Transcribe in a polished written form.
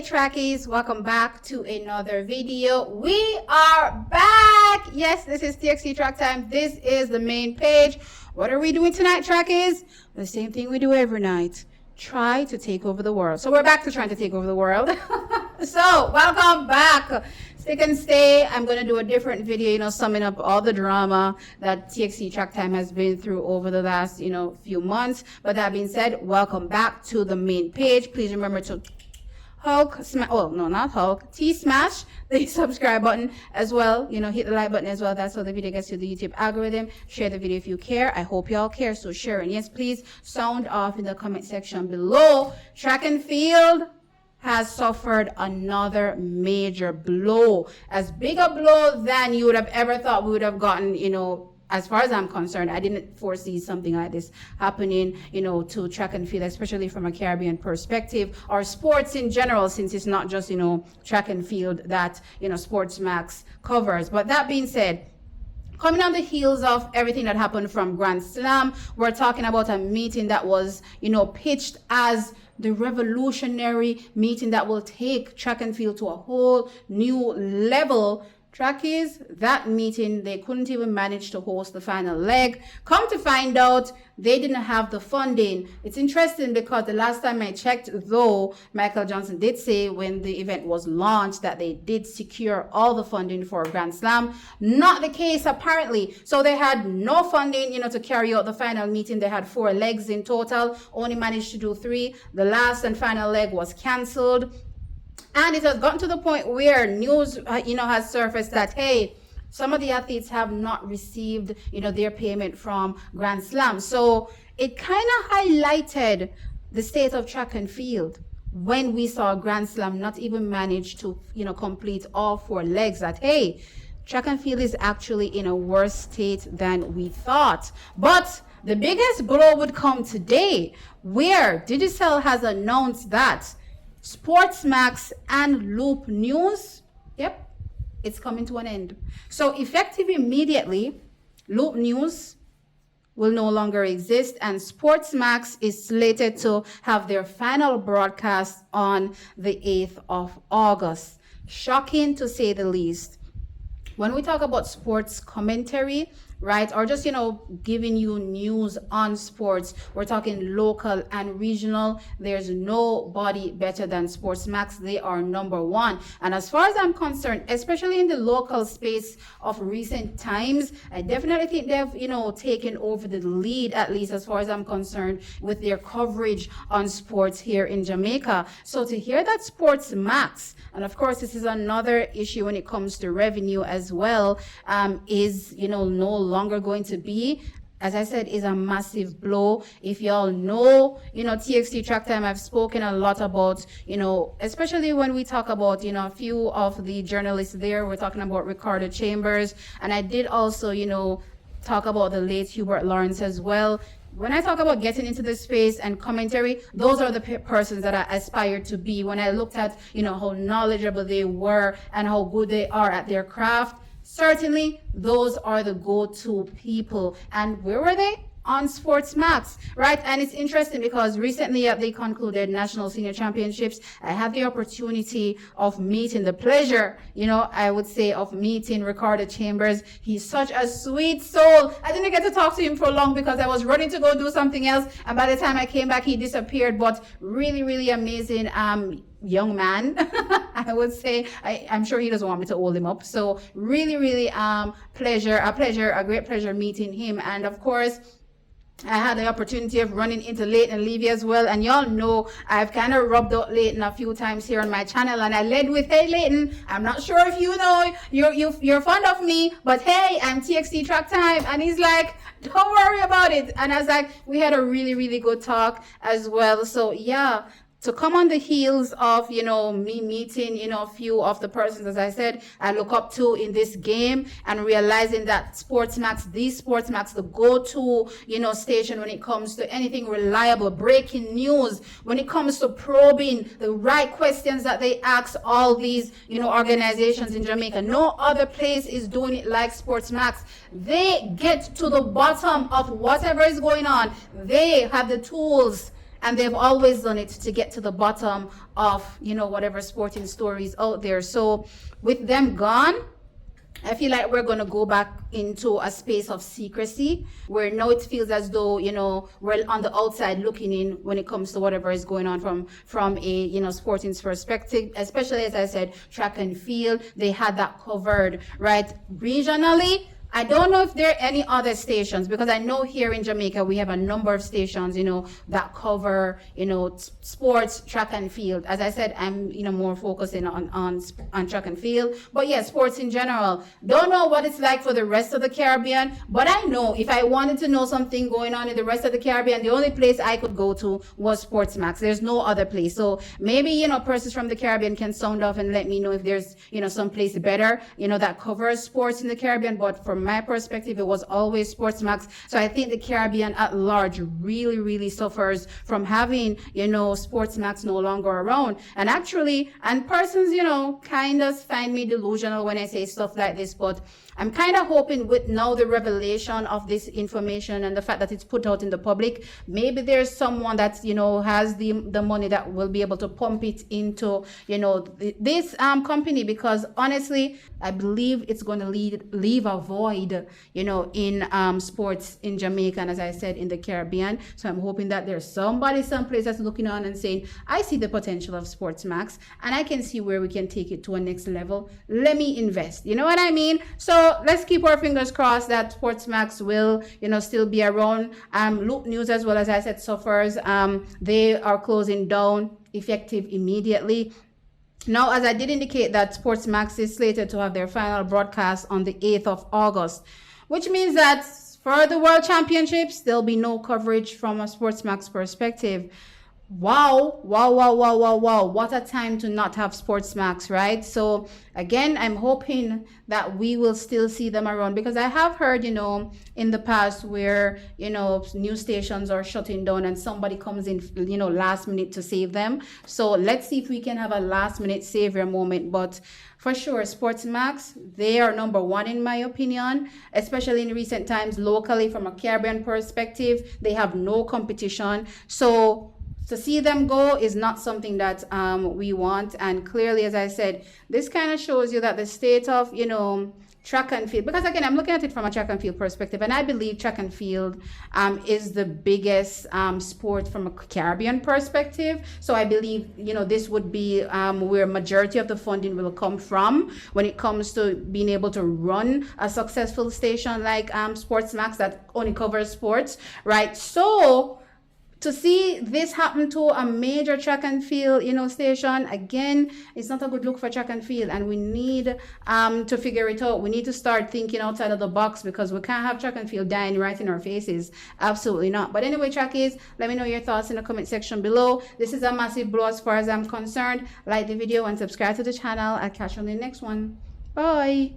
Hey trackies, welcome back to another video. We are back. Yes, this is TXT Track Time. This is the main page. What are we doing tonight, trackies? The same thing we do every night. Try to take over the world. So we're back to trying to take over the world. So welcome back. Stick and stay. I'm going to do a different video, summing up all the drama that TXT Track Time has been through over the last, few months. But that being said, welcome back to the main page. Please remember to smash the subscribe button as well. Hit the like button as well. That's how the video gets to the YouTube algorithm. Share the video if you care. I hope y'all care, so share. And yes, please sound off in the comment section below. Track and field has suffered another major blow, as big a blow than you would have ever thought we would have gotten, as far as I'm concerned. I didn't foresee something like this happening, to track and field, especially from a Caribbean perspective, or sports in general, since it's not just, track and field that, SportsMax covers. But that being said, coming on the heels of everything that happened from Grand Slam, we're talking about a meeting that was, pitched as the revolutionary meeting that will take track and field to a whole new level. Trackies, that meeting, they couldn't even manage to host the final leg. Come to find out, they didn't have the funding. It's interesting because the last time I checked, though, Michael Johnson did say when the event was launched that they did secure all the funding for Grand Slam. Not the case, apparently. So they had no funding, to carry out the final meeting. They had 4 legs in total, only managed to do 3. The last and final leg was canceled. And it has gotten to the point where news, has surfaced that, hey, some of the athletes have not received, their payment from Grand Slam. So it kind of highlighted the state of track and field when we saw Grand Slam not even manage to, complete all 4 legs, that, hey, track and field is actually in a worse state than we thought. But the biggest blow would come today, where Digicel has announced that SportsMax and Loop News, it's coming to an end. So effective immediately, Loop News will no longer exist, and SportsMax is slated to have their final broadcast on the 8th of August. Shocking to say the least. When we talk about sports commentary, right, or just, giving you news on sports, we're talking local and regional. There's nobody better than SportsMax. They are number 1. And as far as I'm concerned, especially in the local space of recent times, I definitely think they've, taken over the lead, at least as far as I'm concerned, with their coverage on sports here in Jamaica. So to hear that SportsMax, and of course, this is another issue when it comes to revenue as well, is, no longer going to be, as I said, is a massive blow. If y'all know, TXT Track Time, I've spoken a lot about, especially when we talk about, a few of the journalists there. We're talking about Ricardo Chambers, and I did also, talk about the late Hubert Lawrence as well. When I talk about getting into the space and commentary, those are the persons that I aspire to be. When I looked at, how knowledgeable they were and how good they are at their craft, certainly those are the go-to people. And where were they? On SportsMax, right? And it's interesting because recently at the concluded National Senior Championships, I had the opportunity of meeting, the pleasure, I would say, of meeting Ricardo Chambers. He's such a sweet soul. I didn't get to talk to him for long because I was running to go do something else. And by the time I came back, he disappeared. But really, really amazing young man, I would say. I'm sure he doesn't want me to hold him up. So really, really a great pleasure meeting him. And of course, I had the opportunity of running into Leighton and Levy as well. And y'all know I've kind of rubbed out Leighton a few times here on my channel. And I led with, hey, Leighton, I'm not sure if you know, you're fond of me, but hey, I'm TXT Track Time. And he's like, don't worry about it. And I was like, we had a really, really good talk as well. So yeah, to come on the heels of, me meeting, a few of the persons, as I said, I look up to in this game, and realizing that SportsMax, the go-to, station when it comes to anything reliable, breaking news, when it comes to probing the right questions that they ask all these, organizations in Jamaica. No other place is doing it like SportsMax. They get to the bottom of whatever is going on. They have the tools and they've always done it to get to the bottom of, whatever sporting stories out there. So with them gone, I feel like we're going to go back into a space of secrecy where now it feels as though, we're on the outside looking in when it comes to whatever is going on from a, sporting perspective, especially, as I said, track and field. They had that covered, right? Regionally, I don't know if there are any other stations, because I know here in Jamaica we have a number of stations, that cover, sports, track and field. As I said, I'm, more focusing on track and field. But yeah, sports in general. Don't know what it's like for the rest of the Caribbean, but I know if I wanted to know something going on in the rest of the Caribbean, the only place I could go to was SportsMax. There's no other place. So maybe, persons from the Caribbean can sound off and let me know if there's, some place better, that covers sports in the Caribbean. But from my perspective, it was always SportsMax. So I think the Caribbean at large really, really suffers from having, SportsMax no longer around. And actually, and persons, kind of find me delusional when I say stuff like this, but I'm kind of hoping with now the revelation of this information and the fact that it's put out in the public, maybe there's someone that, has the money that will be able to pump it into, this company, because honestly, I believe it's going to leave a void, in sports in Jamaica, and as I said, in the Caribbean. So I'm hoping that there's somebody someplace that's looking on and saying, I see the potential of SportsMax and I can see where we can take it to a next level. Let me invest. You know what I mean? So let's keep our fingers crossed that SportsMax will, still be around. Loop News, as well, as I said, suffers. They are closing down effective immediately. Now, as I did indicate, that SportsMax is slated to have their final broadcast on the 8th of August, which means that for the World Championships, there'll be no coverage from a SportsMax perspective. Wow. What a time to not have SportsMax, right? So again, I'm hoping that we will still see them around, because I have heard, in the past where, news stations are shutting down and somebody comes in, last minute to save them. So let's see if we can have a last minute savior moment. But for sure, SportsMax, they are number one in my opinion, especially in recent times locally from a Caribbean perspective. They have no competition. So to see them go is not something that we want. And clearly, as I said, this kind of shows you that the state of, track and field, because again, I'm looking at it from a track and field perspective, and I believe track and field is the biggest sport from a Caribbean perspective. So I believe, this would be where majority of the funding will come from when it comes to being able to run a successful station like SportsMax that only covers sports, right? So to see this happen to a major track and field, station, again, it's not a good look for track and field, and we need to figure it out. We need to start thinking outside of the box, because we can't have track and field dying right in our faces. Absolutely not. But anyway, trackies, let me know your thoughts in the comment section below. This is a massive blow as far as I'm concerned. Like the video and subscribe to the channel. I'll catch you on the next one. Bye.